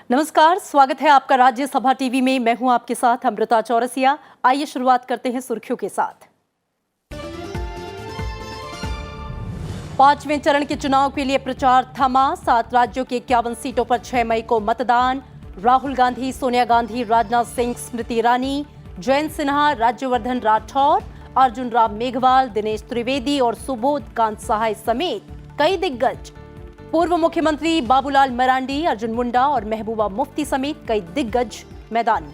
नमस्कार, स्वागत है आपका राज्यसभा टीवी में। मैं हूं आपके साथ अमृता चौरसिया। आइए शुरुआत करते हैं सुर्खियों के साथ। 5वें चरण के चुनाव के लिए प्रचार थमा। 7 राज्यों की 51 सीटों पर 6 मई को मतदान। राहुल गांधी, सोनिया गांधी, राजनाथ सिंह, स्मृति ईरानी, जयंत सिन्हा, राज्यवर्धन राठौर, अर्जुन राम मेघवाल, दिनेश त्रिवेदी और सुबोध कांत सहाय समेत कई दिग्गज, पूर्व मुख्यमंत्री बाबूलाल मरांडी, अर्जुन मुंडा और महबूबा मुफ्ती समेत कई दिग्गज मैदान में।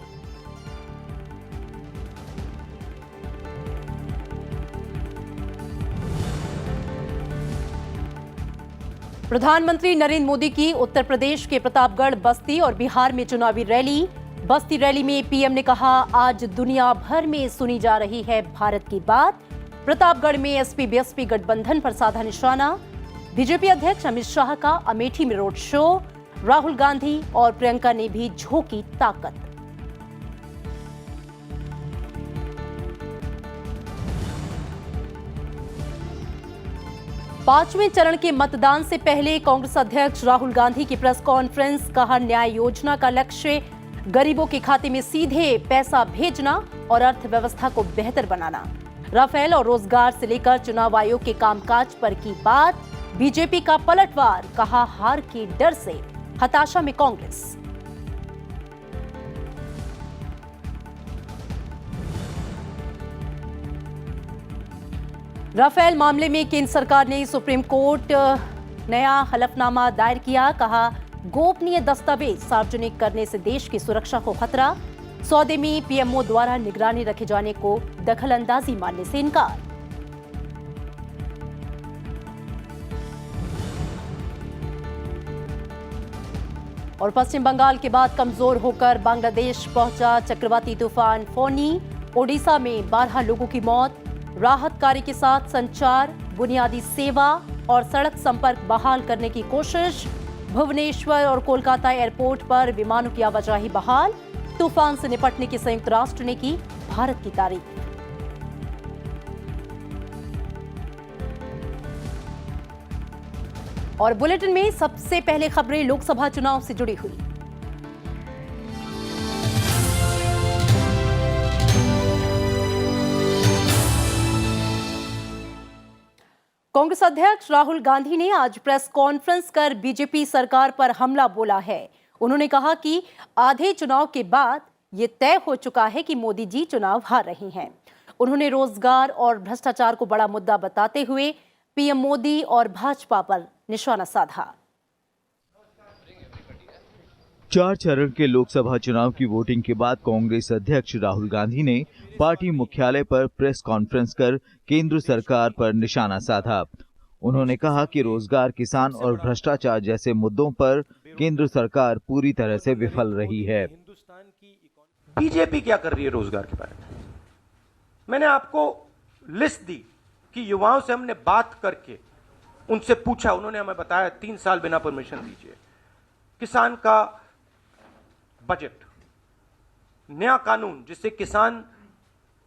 प्रधानमंत्री नरेंद्र मोदी की उत्तर प्रदेश के प्रतापगढ़, बस्ती और बिहार में चुनावी रैली। बस्ती रैली में पीएम ने कहा, आज दुनिया भर में सुनी जा रही है भारत की बात। प्रतापगढ़ में एसपी बीएसपी गठबंधन पर साधा निशाना। बीजेपी अध्यक्ष अमित शाह का अमेठी में रोड शो। राहुल गांधी और प्रियंका ने भी झोंकी ताकत। पांचवें चरण के मतदान से पहले कांग्रेस अध्यक्ष राहुल गांधी की प्रेस कॉन्फ्रेंस। कहा, न्याय योजना का लक्ष्य गरीबों के खाते में सीधे पैसा भेजना और अर्थव्यवस्था को बेहतर बनाना। राफेल और रोजगार से लेकर चुनाव आयोग के कामकाज पर की बात। बीजेपी का पलटवार। कहा, हार के डर से हताशा में कांग्रेस। राफेल मामले में केंद्र सरकार ने सुप्रीम कोर्ट नया हलफनामा दायर किया। कहा, गोपनीय दस्तावेज सार्वजनिक करने से देश की सुरक्षा को खतरा। सौदे में पीएमओ द्वारा निगरानी रखे जाने को दखलंदाजी मानने से इनकार। और पश्चिम बंगाल के बाद कमजोर होकर बांग्लादेश पहुंचा चक्रवाती तूफान फोनी। ओडिशा में 12 लोगों की मौत। राहत कार्य के साथ संचार, बुनियादी सेवा और सड़क संपर्क बहाल करने की कोशिश। भुवनेश्वर और कोलकाता एयरपोर्ट पर विमानों की आवाजाही बहाल। तूफान से निपटने की संयुक्त राष्ट्र ने की भारत की तारीफ। और बुलेटिन में सबसे पहले खबरें लोकसभा चुनाव से जुड़ी हुई। कांग्रेस अध्यक्ष राहुल गांधी ने आज प्रेस कॉन्फ्रेंस कर बीजेपी सरकार पर हमला बोला है। उन्होंने कहा कि आधे चुनाव के बाद ये तय हो चुका है कि मोदी जी चुनाव हार रहे हैं। उन्होंने रोजगार और भ्रष्टाचार को बड़ा मुद्दा बताते हुए पीएम मोदी और भाजपा पर निशाना साधा। 4 चरण के लोकसभा चुनाव की वोटिंग के बाद कांग्रेस अध्यक्ष राहुल गांधी ने पार्टी मुख्यालय पर प्रेस कॉन्फ्रेंस कर केंद्र सरकार पर निशाना साधा। उन्होंने कहा कि रोजगार, किसान और भ्रष्टाचार जैसे मुद्दों पर केंद्र सरकार पूरी तरह से विफल रही है। बीजेपी क्या कर रही है रोजगार के बारे में? मैंने आपको लिस्ट दी कि युवाओं से हमने बात करके उनसे पूछा, उन्होंने हमें बताया 3 साल बिना परमिशन दीजिए। किसान का बजट, नया कानून जिससे किसान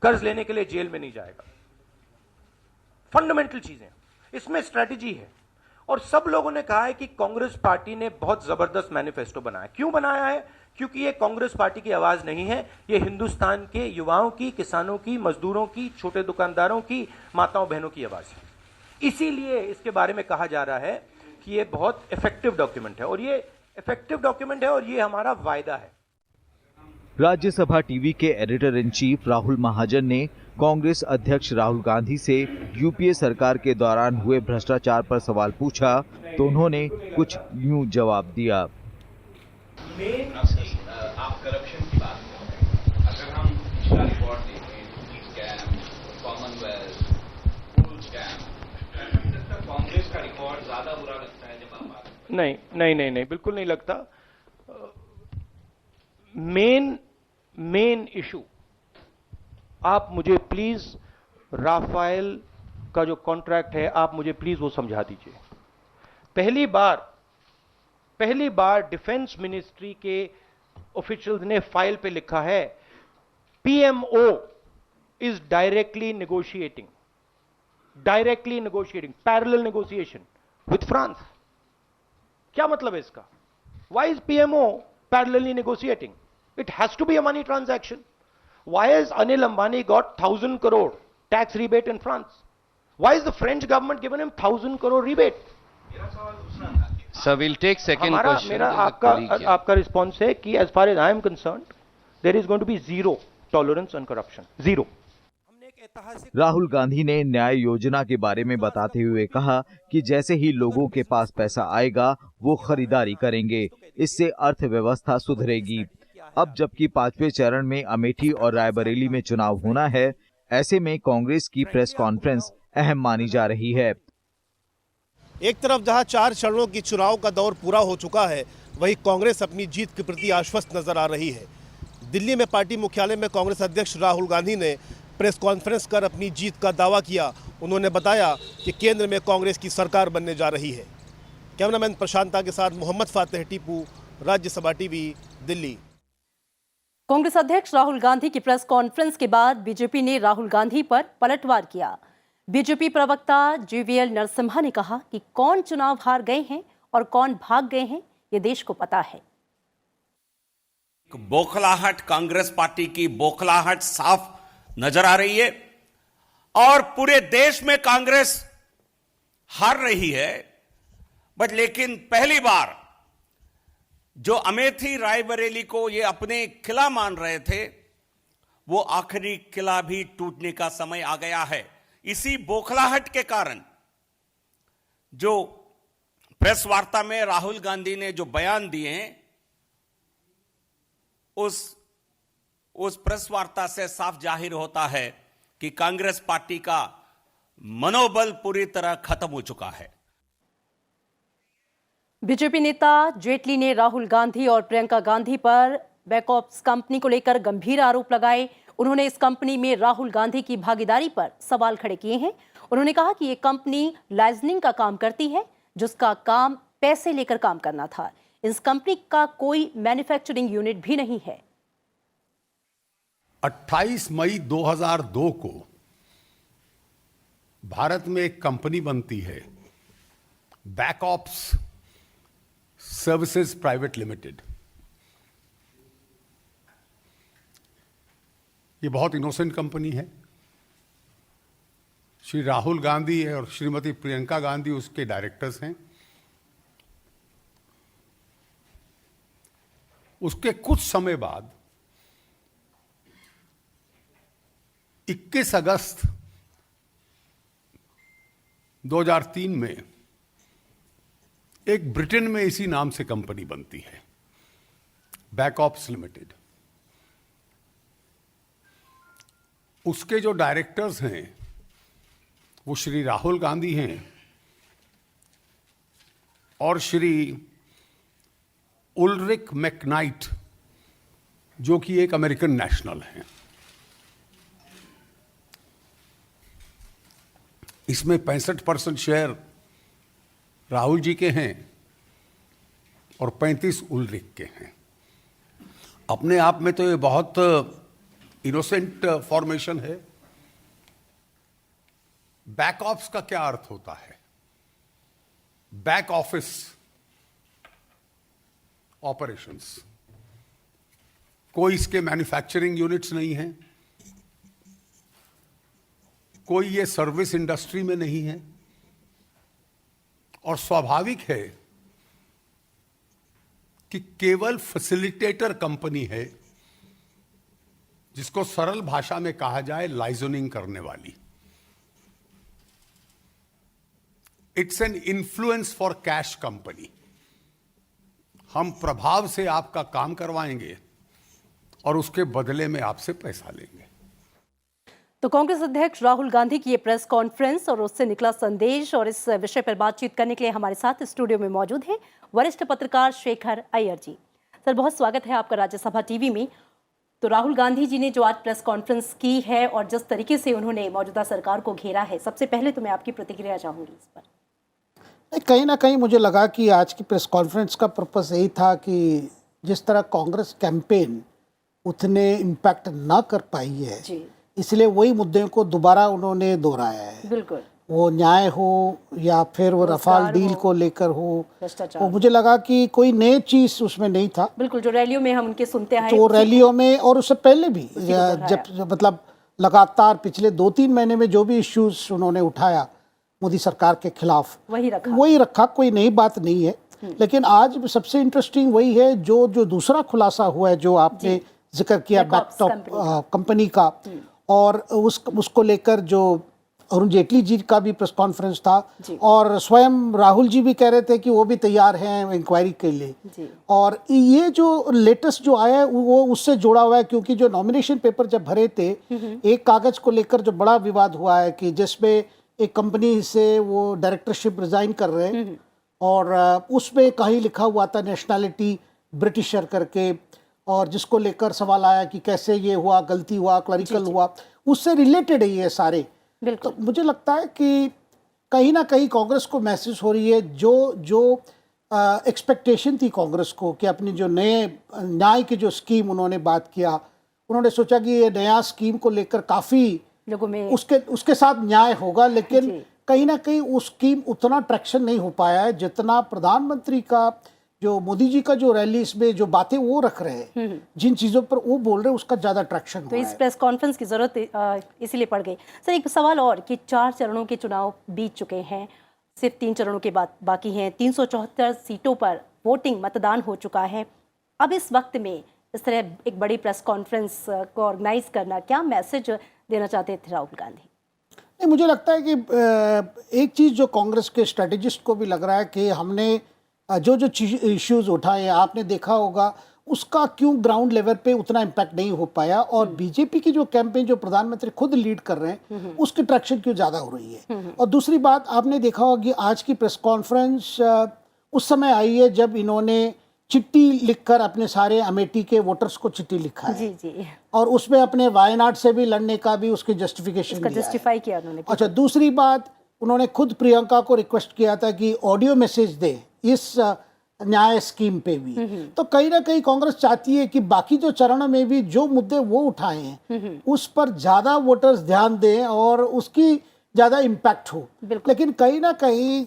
कर्ज लेने के लिए जेल में नहीं जाएगा। फंडामेंटल चीजें, इसमें स्ट्रेटजी है। और सब लोगों ने कहा है कि कांग्रेस पार्टी ने बहुत जबरदस्त मैनिफेस्टो बनाया। क्यों बनाया है? क्योंकि ये कांग्रेस पार्टी की आवाज नहीं है, ये हिंदुस्तान के युवाओं की, किसानों की, मजदूरों की, छोटे दुकानदारों की, माताओं बहनों की आवाज है। इसीलिए इसके बारे में कहा जा रहा है कि ये बहुत इफेक्टिव डॉक्यूमेंट है, और ये इफेक्टिव डॉक्यूमेंट है और ये हमारा वायदा है। राज्यसभा टीवी के एडिटर इन चीफ राहुल महाजन ने कांग्रेस अध्यक्ष राहुल गांधी से यूपीए सरकार के दौरान हुए भ्रष्टाचार पर सवाल पूछा तो उन्होंने कुछ यूं जवाब दिया। आप करप्शन की बात कर रहे हैं, अगर हम पिछला रिकॉर्ड देखें, scam, Commonwealth, full scam, Congress का रिकॉर्ड ज्यादा बुरा लगता है जब आप बात करते हैं? नहीं, बिल्कुल नहीं लगता। मेन इशू, आप मुझे प्लीज राफेल का जो कॉन्ट्रैक्ट है, आप मुझे प्लीज वो समझा दीजिए। पहली बार डिफेंस मिनिस्ट्री के ऑफिशियल्स ने फाइल पे लिखा है, PMO is directly negotiating, parallel negotiation with France. क्या मतलब है इसका? Why is PMO parallelly negotiating. It has to be a money transaction. Why has Anil Ambani got 1,000 crore tax rebate in France? Why is the French government given him 1,000 crore rebate? Sir, we'll take second हमारा question. मेरा There's a colleague here. आपका response है कि as far as I am concerned, there is going to be zero tolerance on corruption. Zero. Rahul Gandhi ने न्याय योजना के बारे में बताते हुए कहा कि जैसे ही लोगों के पास पैसा आएगा वो खरीदारी करेंगे, इससे अर्थव्यवस्था सुधरेगी। अब जबकि 5वें चरण में अमेठी और रायबरेली में चुनाव होना है, ऐसे में कांग्रेस की प्रेस कॉन्फ्रेंस अहम मानी जा रही है। एक तरफ जहां 4 चरणों की चुनाव का दौर पूरा हो चुका है, वहीं कांग्रेस अपनी जीत के प्रति आश्वस्त नजर आ रही है। दिल्ली में पार्टी मुख्यालय में कांग्रेस अध्यक्ष राहुल गांधी ने प्रेस कॉन्फ्रेंस कर अपनी जीत का दावा किया। उन्होंने बताया कि केंद्र में कांग्रेस की सरकार बनने जा रही है। कैमरामैन प्रशांता के साथ मोहम्मद फातेह टीपू, राज्यसभा टीवी, दिल्ली। कांग्रेस अध्यक्ष राहुल गांधी की प्रेस कॉन्फ्रेंस के बाद बीजेपी ने राहुल गांधी पर पलटवार किया। बीजेपी प्रवक्ता जीवीएल नरसिम्हा ने कहा कि कौन चुनाव हार गए हैं और कौन भाग गए हैं, ये देश को पता है। बौखलाहट, कांग्रेस पार्टी की बौखलाहट साफ नजर आ रही है और पूरे देश में कांग्रेस हार रही है। बट लेकिन पहली बार जो अमेठी रायबरेली को ये अपने किला मान रहे थे, वो आखिरी किला भी टूटने का समय आ गया है। इसी बौखलाहट के कारण जो प्रेस वार्ता में राहुल गांधी ने जो बयान दिए हैं, उस प्रेस वार्ता से साफ जाहिर होता है कि कांग्रेस पार्टी का मनोबल पूरी तरह खत्म हो चुका है। बीजेपी नेता जेटली ने राहुल गांधी और प्रियंका गांधी पर बैकऑप्स कंपनी को लेकर गंभीर आरोप लगाए। उन्होंने इस कंपनी में राहुल गांधी की भागीदारी पर सवाल खड़े किए हैं। उन्होंने कहा कि यह कंपनी लाइजनिंग का काम करती है, जिसका काम पैसे लेकर काम करना था। इस कंपनी का कोई मैन्युफैक्चरिंग यूनिट भी नहीं है। 28 मई 2002 को भारत में एक कंपनी बनती है, बैकऑप्स सर्विसेज प्राइवेट लिमिटेड। ये बहुत इनोसेंट कंपनी है। श्री राहुल गांधी और श्रीमती प्रियंका गांधी उसके डायरेक्टर्स हैं। उसके कुछ समय बाद 21 अगस्त 2003 में एक ब्रिटेन में इसी नाम से कंपनी बनती है, बैकऑप्स लिमिटेड। उसके जो डायरेक्टर्स हैं वो श्री राहुल गांधी हैं और श्री उल्रिक मैकनाइट, जो कि एक अमेरिकन नेशनल हैं। इसमें 65% शेयर राहुल जी के हैं और 35 उल्रिक के हैं। अपने आप में तो ये बहुत इनोसेंट फॉर्मेशन है। बैक ऑप्स का क्या अर्थ होता है? Back office operations. कोई इसके मैन्युफैक्चरिंग यूनिट्स नहीं है, कोई ये सर्विस इंडस्ट्री में नहीं है, और स्वाभाविक है कि केवल फैसिलिटेटर कंपनी है, जिसको सरल भाषा में कहा जाए लाइजनिंग करने वाली। It's an influence for cash company. हम प्रभाव से आपका काम करवाएंगे और उसके बदले में आपसे पैसा लेंगे। तो कांग्रेस अध्यक्ष राहुल गांधी की ये प्रेस कॉन्फ्रेंस और उससे निकला संदेश, और इस विषय पर बातचीत करने के लिए हमारे साथ स्टूडियो में मौजूद हैं वरिष्ठ पत्रकार शेखर अय्यर जी। सर, बहुत स्वागत है आपका राज्यसभा टीवी में। तो राहुल गांधी जी ने जो आज प्रेस कॉन्फ्रेंस की है और जिस तरीके से उन्होंने मौजूदा सरकार को घेरा है, सबसे पहले तो मैं आपकी प्रतिक्रिया चाहूंगी इस पर। कहीं ना कहीं मुझे लगा कि आज की प्रेस कॉन्फ्रेंस का पर्पस यही था कि जिस तरह कांग्रेस कैंपेन उतने इम्पैक्ट ना कर पाई है, इसलिए वही मुद्दे को दोबारा उन्होंने दोहराया है। बिल्कुल। वो न्याय हो या फिर वो रफाल रोजगार डील हो, को लेकर हो, भ्रष्टाचार। वो मुझे लगा कि कोई नई चीज उसमें नहीं था। बिल्कुल, जो रैलियों में हम उनके सुनते आए, तो रैलियों में और उससे पहले भी उसी को दोहराया। जब मतलब लगातार पिछले 2-3 महीने में जो भी इश्यूज उन्होंने उठाया मोदी सरकार के खिलाफ, वही रखा, कोई नई बात नहीं है। लेकिन आज सबसे इंटरेस्टिंग वही है जो दूसरा खुलासा हुआ है, जो आपने जिक्र किया बैकटॉप कंपनी का, और उसको लेकर जो अरुण जेटली जी का भी प्रेस कॉन्फ्रेंस था, और स्वयं राहुल जी भी कह रहे थे कि वो भी तैयार हैं इंक्वायरी के लिए। और ये जो लेटेस्ट जो आया है वो उससे जुड़ा हुआ है, क्योंकि जो नॉमिनेशन पेपर जब भरे थे, एक कागज को लेकर जो बड़ा विवाद हुआ है कि जिसमें एक कंपनी से वो डायरेक्टरशिप रिजाइन कर रहे हैं, और उसमें कहीं लिखा हुआ था नेशनैलिटी ब्रिटिशर करके, और जिसको लेकर सवाल आया कि कैसे ये हुआ, गलती हुआ, क्लरिकल हुआ, उससे रिलेटेड है ये सारे। तो मुझे लगता है कि कहीं ना कहीं कांग्रेस को महसूस हो रही है जो एक्सपेक्टेशन थी कांग्रेस को कि अपनी जो नए न्याय की जो स्कीम उन्होंने बात किया, उन्होंने सोचा कि ये नया स्कीम को लेकर काफ़ी लोगों में उसके साथ न्याय होगा, लेकिन कहीं ना कहीं उस स्कीम उतना ट्रैक्शन नहीं हो पाया है जितना प्रधानमंत्री का, जो मोदी जी का जो रैलीज में जो बातें वो रख रहे हैं, जिन चीज़ों पर वो बोल रहे हैं, उसका ज़्यादा ट्रैक्शन तो इस प्रेस कॉन्फ्रेंस की ज़रूरत इसीलिए पड़ गई। सर, एक सवाल और कि 4 चरणों के चुनाव बीत चुके हैं, सिर्फ 3 चरणों के बाद बाकी हैं, 374 सीटों पर वोटिंग मतदान हो चुका है। अब इस वक्त में इस तरह एक बड़ी प्रेस कॉन्फ्रेंस को ऑर्गेनाइज करना, क्या मैसेज देना चाहते थे राहुल गांधी? नहीं, मुझे लगता है कि एक चीज़ जो कांग्रेस के स्ट्रेटेजिस्ट को भी लग रहा है कि हमने जो इश्यूज उठाए, आपने देखा होगा उसका क्यों ग्राउंड लेवल पे उतना इम्पैक्ट नहीं हो पाया, और बीजेपी की जो कैंपेन जो प्रधानमंत्री खुद लीड कर रहे हैं, उसकी ट्रैक्शन क्यों ज़्यादा हो रही है। और दूसरी बात आपने देखा होगा कि आज की प्रेस कॉन्फ्रेंस उस समय आई है जब इन्होंने चिट्ठी लिखकर अपने सारे अमेठी के वोटर्स को चिट्ठी लिखा है, और उसमें अपने वायनाड से भी लड़ने का भी उसकी जस्टिफिकेशन जस्टिफाई किया उन्होंने। अच्छा, दूसरी बात, उन्होंने खुद प्रियंका को रिक्वेस्ट किया था कि ऑडियो मैसेज दे इस न्याय स्कीम पे भी। तो कहीं ना कहीं कांग्रेस चाहती है कि बाकी जो चरणों में भी जो मुद्दे वो उठाए हैं उस पर ज्यादा वोटर्स ध्यान दें और उसकी ज्यादा इम्पैक्ट हो। लेकिन कहीं ना कहीं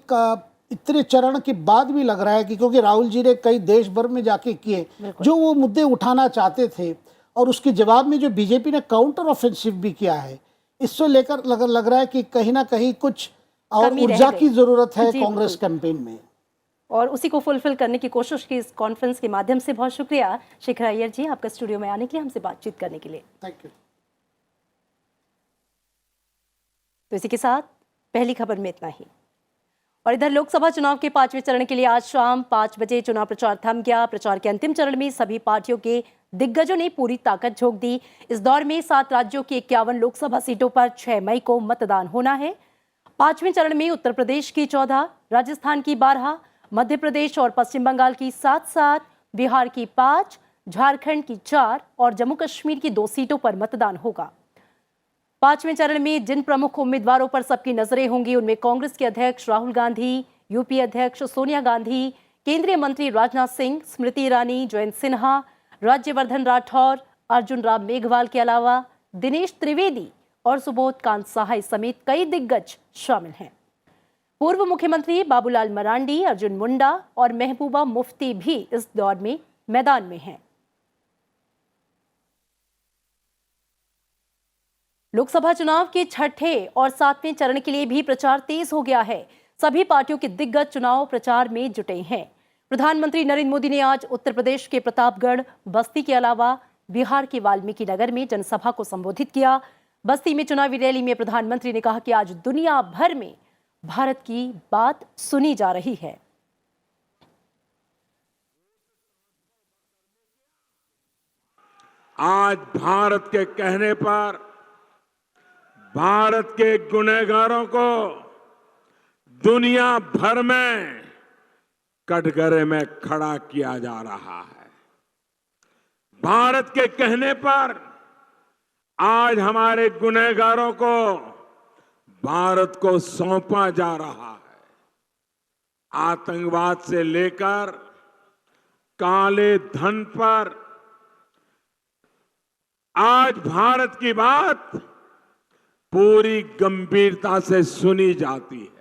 इतने चरण के बाद भी लग रहा है कि क्योंकि राहुल जी ने कई देश भर में जाके किए जो वो मुद्दे उठाना चाहते थे, और उसके जवाब में जो बीजेपी ने काउंटर ऑफेंसिव भी किया है, इससे लेकर लग रहा है कि कहीं ना कहीं कुछ और ऊर्जा की जरूरत है कांग्रेस कैंपेन में, और उसी को फुलफिल करने की कोशिश की इस कॉन्फ्रेंस के माध्यम से। बहुत शुक्रिया शेखर अय्यर जी, आपका स्टूडियो में आने के लिए, हमसे बातचीत करने के लिए। Thank you. तो इसी के साथ पहली खबर में इतना ही। और इधर लोकसभा चुनाव के 5वें चरण के लिए आज शाम 5 बजे चुनाव प्रचार थम गया। प्रचार के अंतिम चरण में सभी पार्टियों के दिग्गजों ने पूरी ताकत झोंक दी। इस दौर में 7 राज्यों की 51 लोकसभा सीटों पर 6 मई को मतदान होना है। 5वें चरण में उत्तर प्रदेश की 14, राजस्थान की 12, मध्य प्रदेश और पश्चिम बंगाल की 7-7, बिहार की 5, झारखंड की 4 और जम्मू कश्मीर की 2 सीटों पर मतदान होगा। 5वें चरण में जिन प्रमुख उम्मीदवारों पर सबकी नजरें होंगी उनमें कांग्रेस के अध्यक्ष राहुल गांधी, यूपी अध्यक्ष सोनिया गांधी, केंद्रीय मंत्री राजनाथ सिंह, स्मृति ईरानी, जयंत सिन्हा, राज्यवर्धन राठौर, अर्जुन राम मेघवाल के अलावा दिनेश त्रिवेदी और सुबोध कांत सहाय समेत कई दिग्गज शामिल हैं। पूर्व मुख्यमंत्री बाबूलाल मरांडी, अर्जुन मुंडा और महबूबा मुफ्ती भी इस दौर में मैदान में हैं। लोकसभा चुनाव के 6ठे और 7वें चरण के लिए भी प्रचार तेज हो गया है। सभी पार्टियों के दिग्गज चुनाव प्रचार में जुटे हैं। प्रधानमंत्री नरेंद्र मोदी ने आज उत्तर प्रदेश के प्रतापगढ़, बस्ती के अलावा बिहार के वाल्मीकि नगर में जनसभा को संबोधित किया। बस्ती में चुनावी रैली में प्रधानमंत्री ने कहा कि आज दुनिया भर में भारत की बात सुनी जा रही है। आज भारत के कहने पर भारत के गुनहगारों को दुनिया भर में कटघरे में खड़ा किया जा रहा है। भारत के कहने पर आज हमारे गुनहगारों को भारत को सौंपा जा रहा है। आतंकवाद से लेकर काले धन पर आज भारत की बात पूरी गंभीरता से सुनी जाती है।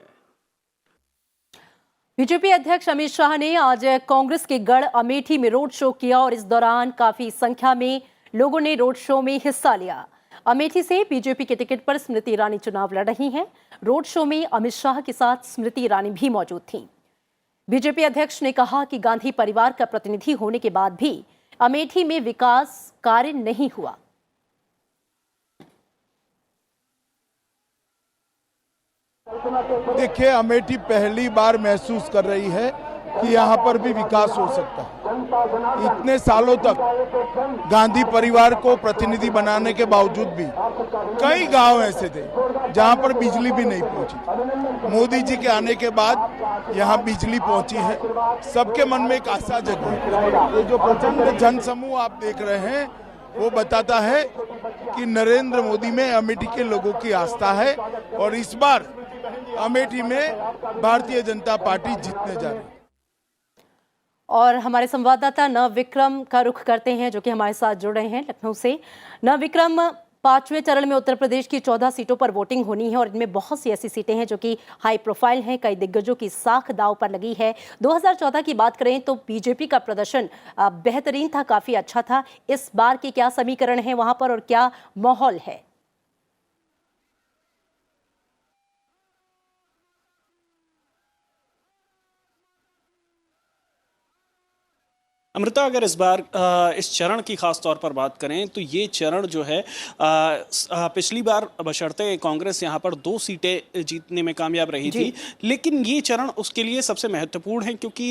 बीजेपी अध्यक्ष अमित शाह ने आज कांग्रेस के गढ़ अमेठी में रोड शो किया और इस दौरान काफी संख्या में लोगों ने रोड शो में हिस्सा लिया। अमेठी से बीजेपी के टिकट पर स्मृति ईरानी चुनाव लड़ रही हैं। रोड शो में अमित शाह के साथ स्मृति ईरानी भी मौजूद थीं। बीजेपी अध्यक्ष ने कहा कि गांधी परिवार का प्रतिनिधि होने के बाद भी अमेठी में विकास कार्य नहीं हुआ। देखिए, अमेठी पहली बार महसूस कर रही है कि यहाँ पर भी विकास हो सकता है। इतने सालों तक गांधी परिवार को प्रतिनिधि बनाने के बावजूद भी कई गांव ऐसे थे जहाँ पर बिजली भी नहीं पहुंची। मोदी जी के आने के बाद यहाँ बिजली पहुंची है। सबके मन में एक आशा जगी है। ये जो प्रचंड जन समूह आप देख रहे हैं वो बताता है कि नरेंद्र मोदी में अमेठी के लोगों की आस्था है और इस बार अमेठी में भारतीय जनता पार्टी जीतने जा रही है। और हमारे संवाददाता नव विक्रम का रुख करते हैं जो कि हमारे साथ जुड़ रहे हैं लखनऊ से। नव विक्रम, 5वें चरण में उत्तर प्रदेश की 14 सीटों पर वोटिंग होनी है और इनमें बहुत सी ऐसी सीटें हैं जो कि हाई प्रोफाइल हैं। कई दिग्गजों की साख दांव पर लगी है। 2014 की बात करें तो बीजेपी का प्रदर्शन बेहतरीन था, काफी अच्छा था। इस बार के क्या समीकरण है वहां पर और क्या माहौल है? अमृता, अगर इस बार इस चरण की खास तौर पर बात करें तो ये चरण जो है पिछली बार बशर्ते कांग्रेस यहाँ पर 2 सीटें जीतने में कामयाब रही थी, लेकिन ये चरण उसके लिए सबसे महत्वपूर्ण है क्योंकि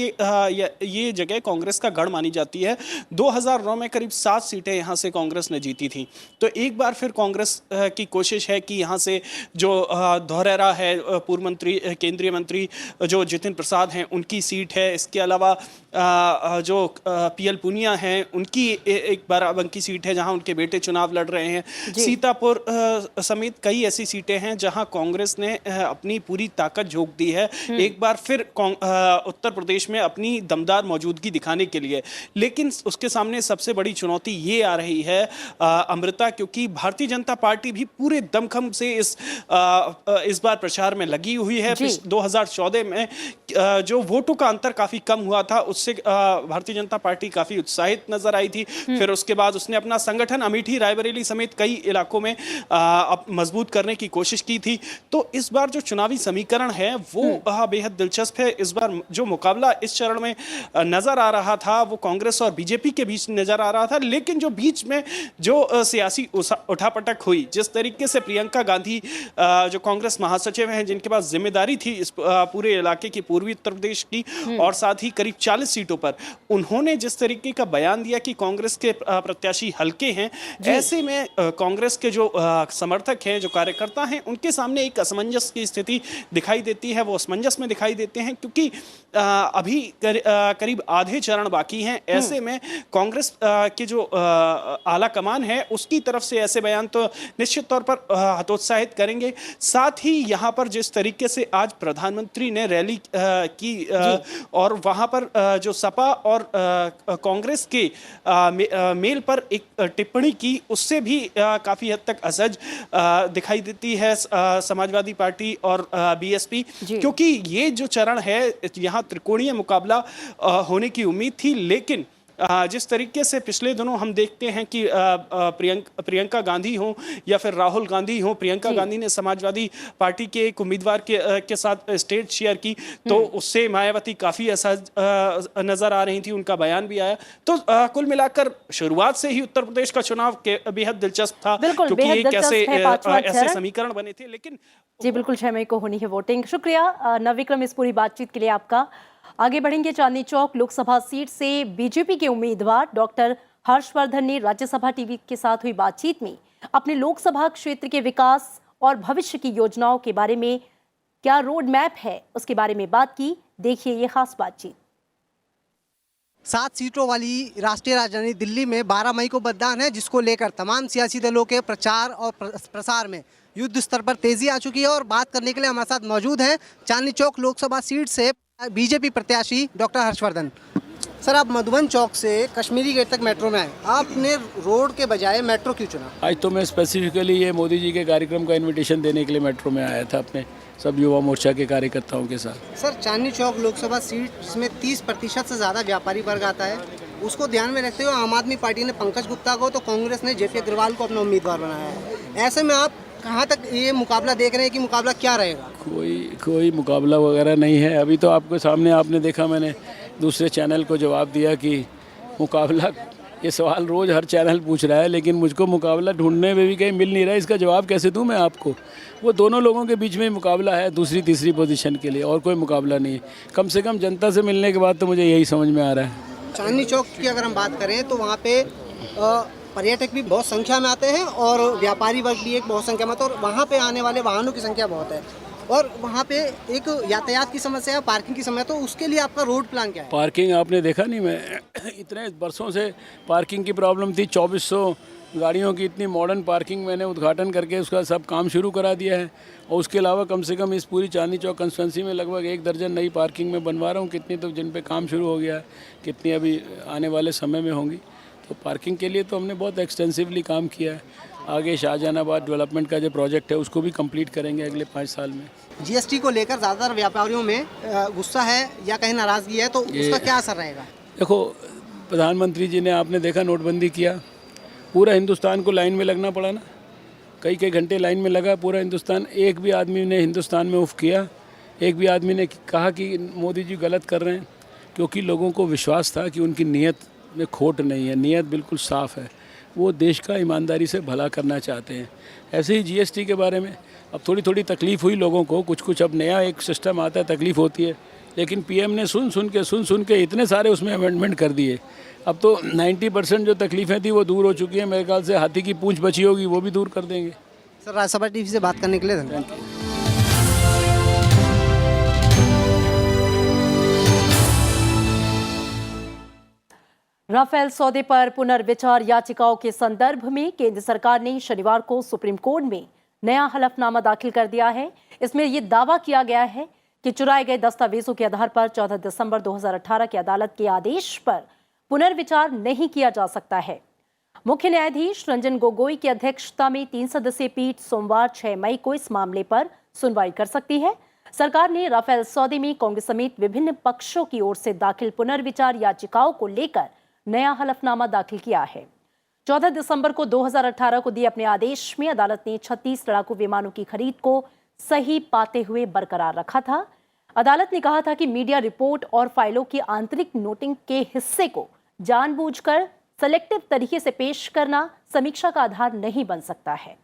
ये जगह कांग्रेस का गढ़ मानी जाती है। 2009 में करीब 7 सीटें यहाँ से कांग्रेस ने जीती थी। तो एक बार फिर कांग्रेस की कोशिश है कि यहाँ से जो धौरेरा है, पूर्व मंत्री, केंद्रीय मंत्री जो जितिन प्रसाद हैं, उनकी सीट है। इसके अलावा जो पीएल पुनिया हैं, उनकी एक बाराबंकी सीट है जहां उनके बेटे चुनाव लड़ रहे हैं। सीतापुर समेत कई ऐसी सीटें हैं जहां कांग्रेस ने अपनी पूरी ताकत झोंक दी है एक बार फिर उत्तर प्रदेश में अपनी दमदार मौजूदगी दिखाने के लिए। लेकिन उसके सामने सबसे बड़ी चुनौती ये आ रही है अमृता, क्योंकि भारतीय जनता पार्टी भी पूरे दमखम से इस बार प्रचार में लगी हुई है। 2014 में जो वोटों का अंतर काफी कम हुआ था, उससे भारतीय जनता पार्टी काफी उत्साहित नजर आई थी। फिर उसके बाद उसने अपना संगठन अमेठी, रायबरेली समेत कई इलाकों में मजबूत करने की कोशिश की थी। तो इस बार जो चुनावी समीकरण है वो बेहद दिलचस्प है। इस बार जो मुकाबला इस चरण में नजर आ रहा था वो कांग्रेस और बीजेपी के बीच नजर आ रहा था, लेकिन जो बीच में जो सियासी उठापटक हुई, जिस तरीके से प्रियंका गांधी जो कांग्रेस महासचिव हैं, जिनके पास जिम्मेदारी थी इस पूरे इलाके की, पूर्वी उत्तर प्रदेश की, और साथ ही करीब 40 सीटों पर, उन्होंने जिस तरीके का बयान दिया कि कांग्रेस के प्रत्याशी हल्के हैं, ऐसे में कांग्रेस के जो समर्थक हैं, जो कार्यकर्ता हैं, उनके सामने एक असमंजस की स्थिति दिखाई देती है। वो असमंजस में दिखाई देते हैं क्योंकि अभी करीब आधे चरण बाकी हैं। ऐसे में कांग्रेस के जो आला कमान है उसकी तरफ से ऐसे बयान तो निश्चित तौर पर हतोत्साहित करेंगे। साथ ही यहाँ पर जिस तरीके से आज प्रधानमंत्री ने रैली की और वहाँ पर जो सपा और कांग्रेस के मेल पर एक टिप्पणी की, उससे भी काफी हद तक असहज दिखाई देती है समाजवादी पार्टी और बीएसपी, क्योंकि ये जो चरण है यहाँ त्रिकोणीय मुकाबला होने की उम्मीद थी। लेकिन जिस तरीके से पिछले दिनों हम देखते हैं कि प्रियंका गांधी हो या फिर राहुल गांधी हो, प्रियंका गांधी ने समाजवादी पार्टी के एक उम्मीदवार के साथ स्टेज शेयर की, तो उससे मायावती काफी असहज नजर आ रही थी, उनका बयान भी आया। तो कुल मिलाकर शुरुआत से ही उत्तर प्रदेश का चुनाव बेहद दिलचस्प था, क्योंकि ऐसे समीकरण बने थे। लेकिन जी बिल्कुल, 6 मई को होनी है वोटिंग। शुक्रिया नवविक्रम इस पूरी बातचीत के लिए आपका। आगे बढ़ेंगे। चांदनी चौक लोकसभा सीट से बीजेपी के उम्मीदवार डॉक्टर हर्षवर्धन ने राज्यसभा टीवी के साथ हुई बातचीत में अपने लोकसभा क्षेत्र के विकास और भविष्य की योजनाओं के बारे में क्या रोड मैप है उसके बारे में बात की। देखिए ये खास बातचीत। 7 सीटों वाली राष्ट्रीय राजधानी दिल्ली में 12 मई को मतदान है, जिसको लेकर तमाम सियासी दलों के प्रचार और प्रसार में युद्ध स्तर पर तेजी आ चुकी है। और बात करने के लिए हमारे साथ मौजूद हैं चांदनी चौक लोकसभा सीट से बीजेपी प्रत्याशी डॉक्टर हर्षवर्धन। सर, आप मधुबन चौक से कश्मीरी गेट तक मेट्रो में आए, आपने रोड के बजाय मेट्रो क्यों चुना? आज तो मैं स्पेसिफिकली ये मोदी जी के कार्यक्रम का इनविटेशन देने के लिए मेट्रो में आया था अपने सब युवा मोर्चा के कार्यकर्ताओं के साथ। सर, चांदनी चौक लोकसभा सीट जिसमें 30% से ज़्यादा व्यापारी वर्ग आता है, उसको ध्यान में रखते हुए आम आदमी पार्टी ने पंकज गुप्ता को, तो कांग्रेस ने जेपी अग्रवाल को अपना उम्मीदवार बनाया है। ऐसे में आप कहाँ तक ये मुकाबला देख रहे हैं कि मुकाबला क्या रहेगा? कोई मुकाबला वगैरह नहीं है। अभी तो आपके सामने आपने देखा, मैंने दूसरे चैनल को जवाब दिया कि मुकाबला, ये सवाल रोज़ हर चैनल पूछ रहा है, लेकिन मुझको मुकाबला ढूंढने में भी कहीं मिल नहीं रहा है। इसका जवाब कैसे दूं मैं आपको? वो दोनों लोगों के बीच में मुकाबला है, दूसरी तीसरी पोजीशन के लिए, और कोई मुकाबला नहीं है। कम से कम जनता से मिलने के बाद तो मुझे यही समझ में आ रहा है। चांदनी चौक की अगर हम बात करें तो वहाँ पे पर्यटक भी बहुत संख्या में आते हैं और व्यापारी वर्ग भी एक बहुत संख्या में, तो वहाँ पे आने वाले वाहनों की संख्या बहुत है और वहाँ पे एक यातायात की समस्या है, पार्किंग की समस्या, तो उसके लिए आपका रोड प्लान क्या है? पार्किंग आपने देखा नहीं, मैं इतने बरसों से पार्किंग की प्रॉब्लम थी। 2400 गाड़ियों की इतनी मॉडर्न पार्किंग मैंने उद्घाटन करके उसका सब काम शुरू करा दिया है। और उसके अलावा कम से कम इस पूरी चांदनी चौक कंस्टिट्यूंसी में लगभग 1 दर्जन नई पार्किंग में बनवा रहा हूँ। कितनी तो जिन पे काम शुरू हो गया है, कितनी अभी आने वाले समय में होंगी। तो पार्किंग के लिए तो हमने बहुत एक्सटेंसिवली काम किया है। आगे शाहजहानाबाद डेवलपमेंट का जो प्रोजेक्ट है उसको भी कंप्लीट करेंगे अगले 5 साल में। जीएसटी को लेकर ज़्यादातर व्यापारियों में गुस्सा है या कहीं नाराज़गी है, तो उसका क्या असर रहेगा? देखो, प्रधानमंत्री जी ने, आपने देखा, नोटबंदी किया, पूरा हिंदुस्तान को लाइन में लगना पड़ा ना, कई घंटे लाइन में लगा पूरा हिंदुस्तान। एक भी आदमी ने हिंदुस्तान में उफ किया, एक भी आदमी ने कहा कि मोदी जी गलत कर रहे हैं, क्योंकि लोगों को विश्वास था कि उनकी नीयत में खोट नहीं है, नीयत बिल्कुल साफ़ है, वो देश का ईमानदारी से भला करना चाहते हैं। ऐसे ही जीएसटी के बारे में अब थोड़ी तकलीफ़ हुई लोगों को, कुछ अब नया एक सिस्टम आता है, तकलीफ़ होती है, लेकिन पीएम ने सुन के इतने सारे उसमें अमेंडमेंट कर दिए। अब तो 90% जो तकलीफ़ें थी वो दूर हो चुकी हैं। मेरे ख्याल से हाथी की पूंछ बची होगी, वो भी दूर कर देंगे। सर, राज्यसभा टीवी से बात करने के लिए धन्यवाद। राफेल सौदे पर पुनर्विचार याचिकाओं के संदर्भ में केंद्र सरकार ने शनिवार को सुप्रीम कोर्ट में नया हलफनामा दाखिल कर दिया है। इसमें यह दावा किया गया है कि चुराए गए दस्तावेजों के आधार पर 14 दिसंबर 2018 की अदालत के आदेश पर पुनर्विचार नहीं किया जा सकता है। मुख्य न्यायाधीश रंजन गोगोई की अध्यक्षता में 3 सदस्यीय पीठ सोमवार 6 मई को इस मामले पर सुनवाई कर सकती है। सरकार ने राफेल सौदे में कांग्रेस समेत विभिन्न पक्षों की ओर से दाखिल पुनर्विचार याचिकाओं को लेकर नया हलफनामा दाखिल किया है। 14 दिसंबर को 2018 को दिए अपने आदेश में अदालत ने 36 लड़ाकू विमानों की खरीद को सही पाते हुए बरकरार रखा था। अदालत ने कहा था कि मीडिया रिपोर्ट और फाइलों की आंतरिक नोटिंग के हिस्से को जानबूझकर सेलेक्टिव तरीके से पेश करना समीक्षा का आधार नहीं बन सकता है।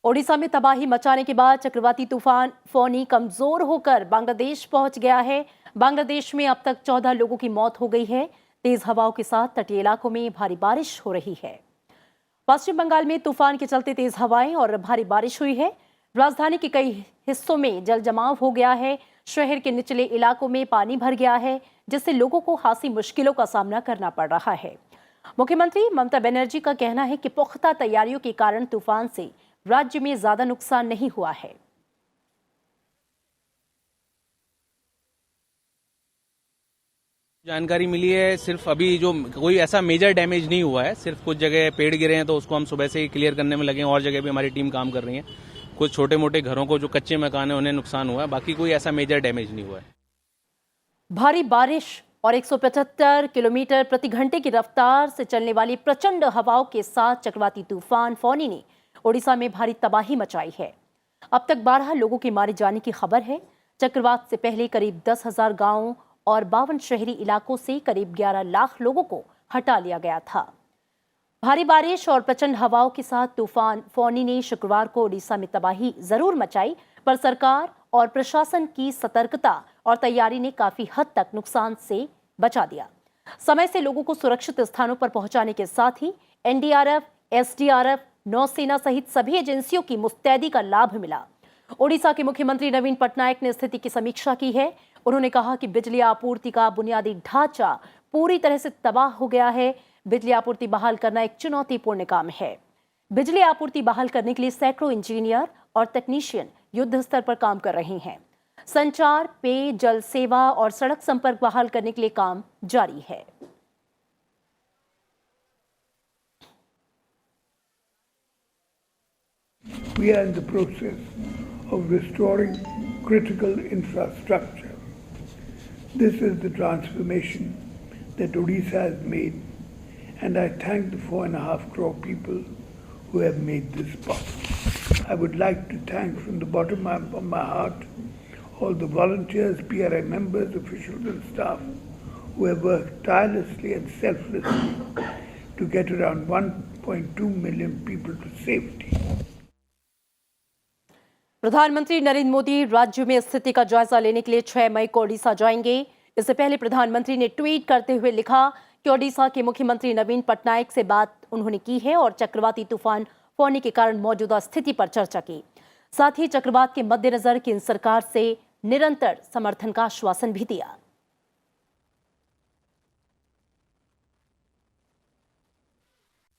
ओडिशा में तबाही मचाने के बाद चक्रवाती तूफान फोनी कमजोर होकर बांग्लादेश पहुंच गया है। बांग्लादेश में अब तक 14 लोगों की मौत हो गई है। तेज हवाओं के साथ तटीय इलाकों में भारी बारिश हो रही है। पश्चिम बंगाल में तूफान के चलते तेज हवाएं और भारी बारिश हुई है। राजधानी के कई हिस्सों में जल जमाव हो गया है। शहर के निचले इलाकों में पानी भर गया है, जिससे लोगों को खासी मुश्किलों का सामना करना पड़ रहा है। मुख्यमंत्री ममता बनर्जी का कहना है कि पुख्ता तैयारियों के कारण तूफान से राज्य में ज्यादा नुकसान नहीं हुआ है। जानकारी मिली है, सिर्फ अभी जो कोई ऐसा मेजर डैमेज नहीं हुआ है, सिर्फ कुछ जगह पेड़ गिरे हैं तो उसको हम सुबह से ही क्लियर करने में लगे हैं। और जगह भी हमारी टीम काम कर रही है। कुछ छोटे मोटे घरों को जो कच्चे मकान है उन्हें नुकसान हुआ है, बाकी कोई ऐसा मेजर डैमेज नहीं हुआ है। भारी बारिश और 175 किलोमीटर प्रति घंटे की रफ्तार से चलने वाली प्रचंड हवाओं के साथ चक्रवाती तूफान फोनी ने ओडिशा में भारी तबाही मचाई है। अब तक 12 लोगों के मारे जाने की खबर है। चक्रवात से पहले करीब 10,000 गांवों और 52 शहरी इलाकों से करीब 11 लाख लोगों को हटा लिया गया था। भारी बारिश और प्रचंड हवाओं के साथ तूफान फोनी ने शुक्रवार को ओडिशा में तबाही जरूर मचाई, पर सरकार और प्रशासन की सतर्कता और तैयारी ने काफी हद तक नुकसान से बचा दिया। समय से लोगों को सुरक्षित स्थानों पर पहुंचाने के साथ ही एनडीआरएफ, एसडीआरएफ, नौसेना सहित सभी एजेंसियों की मुस्तैदी का लाभ मिला। ओडिशा के मुख्यमंत्री नवीन पटनायक ने स्थिति की समीक्षा की है। उन्होंने कहा कि बिजली आपूर्ति का बुनियादी ढांचा पूरी तरह से तबाह हो गया है। बिजली आपूर्ति बहाल करना एक चुनौतीपूर्ण काम है। बिजली आपूर्ति बहाल करने के लिए सैकड़ों इंजीनियर और तकनीशियन युद्ध स्तर पर काम कर रहे हैं। संचार, पेय जल सेवा और सड़क संपर्क बहाल करने के लिए काम जारी है। We are in the process of restoring critical infrastructure. This is the transformation that Odisha has made, and I thank the 4.5 crore people who have made this possible. I would like to thank from the bottom of my heart all the volunteers, PRI members, officials and staff who have worked tirelessly and selflessly to get around 1.2 million people to safety. प्रधानमंत्री नरेंद्र मोदी राज्य में स्थिति का जायजा लेने के लिए 6 मई को ओडिशा जाएंगे। इससे पहले प्रधानमंत्री ने ट्वीट करते हुए लिखा कि ओडिशा के मुख्यमंत्री नवीन पटनायक से बात उन्होंने की है और चक्रवाती तूफान फोनी के कारण मौजूदा स्थिति पर चर्चा की। साथ ही चक्रवात के मद्देनजर केंद्र सरकार से निरंतर समर्थन का आश्वासन भी दिया।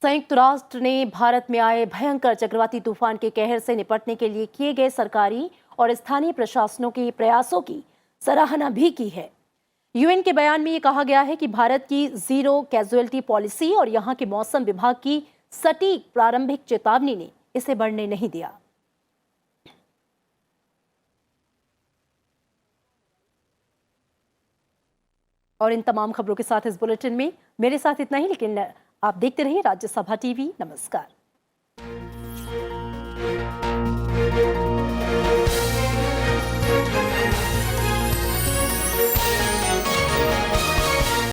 संयुक्त राष्ट्र ने भारत में आए भयंकर चक्रवाती तूफान के कहर से निपटने के लिए किए गए सरकारी और स्थानीय प्रशासनों के प्रयासों की सराहना भी की है। यूएन के बयान में ये कहा गया है कि भारत की जीरो कैजुअल्टी पॉलिसी और यहां के मौसम विभाग की सटीक प्रारंभिक चेतावनी ने इसे बढ़ने नहीं दिया। और इन तमाम खबरों के साथ इस बुलेटिन में मेरे साथ इतना ही, लेकिन आप देखते रहिए राज्यसभा टीवी। नमस्कार।